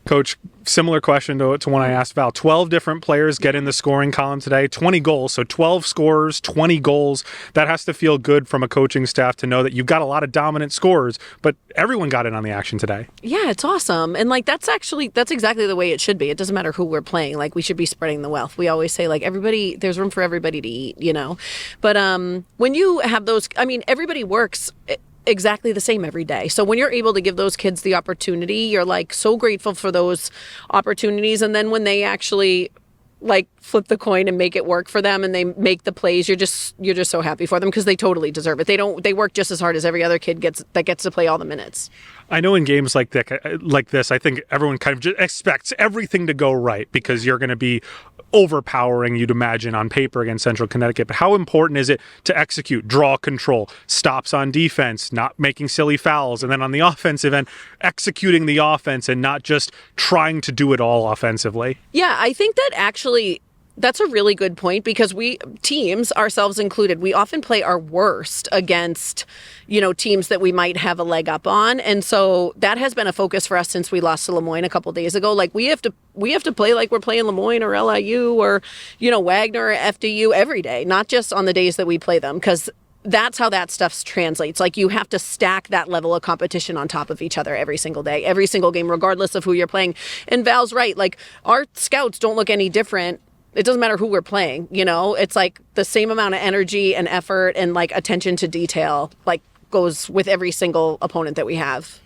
Coach, similar question to one I asked Val. 12 different players get in the scoring column today, 20 goals. So 12 scorers, 20 goals. That has to feel good from a coaching staff to know that you've got a lot of dominant scorers, but everyone got in on the action today. Yeah, it's awesome. And like that's exactly the way it should be. It doesn't matter who we're playing. Like we should be spreading the wealth. We always say like everybody, there's room for everybody to eat, you know. But when you have those, I mean, everybody works exactly the same every day. So when you're able to give those kids the opportunity, you're like so grateful for those opportunities. And then when they actually like flip the coin and make it work for them and they make the plays, you're just so happy for them because they totally deserve it. They work just as hard as every other kid gets to play all the minutes. I know in games like this, I think everyone kind of just expects everything to go right because you're going to be overpowering, you'd imagine, on paper against Central Connecticut. But how important is it to execute, draw control, stops on defense, not making silly fouls, and then on the offensive end, executing the offense and not just trying to do it all offensively? Yeah, I think that actually that's a really good point because teams, ourselves included, we often play our worst against, teams that we might have a leg up on. And so that has been a focus for us since we lost to Lemoyne a couple days ago. Like we have to play like we're playing Lemoyne or LIU or, Wagner or FDU every day, not just on the days that we play them, because that's how that stuff translates. Like you have to stack that level of competition on top of each other every single day, every single game, regardless of who you're playing. And Val's right. Like our scouts don't look any different. It doesn't matter who we're playing, it's like the same amount of energy and effort and like attention to detail, like goes with every single opponent that we have.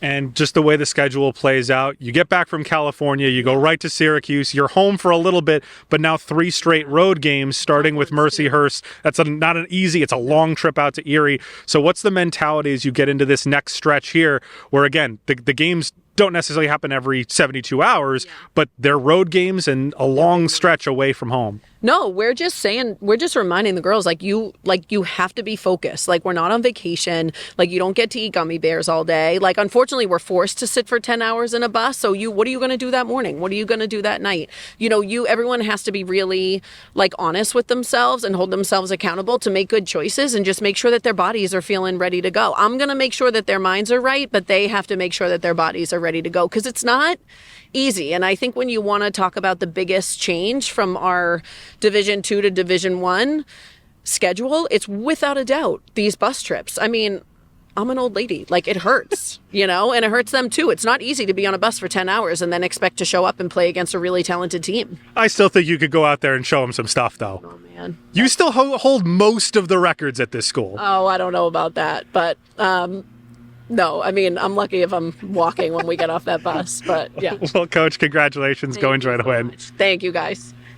And just the way the schedule plays out, you get back from California, you go right to Syracuse, you're home for a little bit, but now 3 straight road games starting with Mercyhurst. That's not an easy, it's a long trip out to Erie. So what's the mentality as you get into this next stretch here where, again, the games don't necessarily happen every 72 hours, but they're road games and a long stretch away from home? No, we're just reminding the girls, you have to be focused. Like, we're not on vacation. Like, you don't get to eat gummy bears all day. Like, unfortunately, we're forced to sit for 10 hours in a bus. So what are you going to do that morning? What are you going to do that night? Everyone has to be really, honest with themselves and hold themselves accountable to make good choices and just make sure that their bodies are feeling ready to go. I'm going to make sure that their minds are right, but they have to make sure that their bodies are ready to go because it's not easy. And I think when you want to talk about the biggest change from our Division II to Division I schedule, it's without a doubt these bus trips. I mean, I'm an old lady. It hurts, and it hurts them too. It's not easy to be on a bus for 10 hours and then expect to show up and play against a really talented team. I still think you could go out there and show them some stuff, though. Oh, man. You still hold most of the records at this school. Oh, I don't know about that, but no, I mean, I'm lucky if I'm walking when we get off that bus, but yeah. Well, Coach, congratulations. Go enjoy the win. Thank you, guys.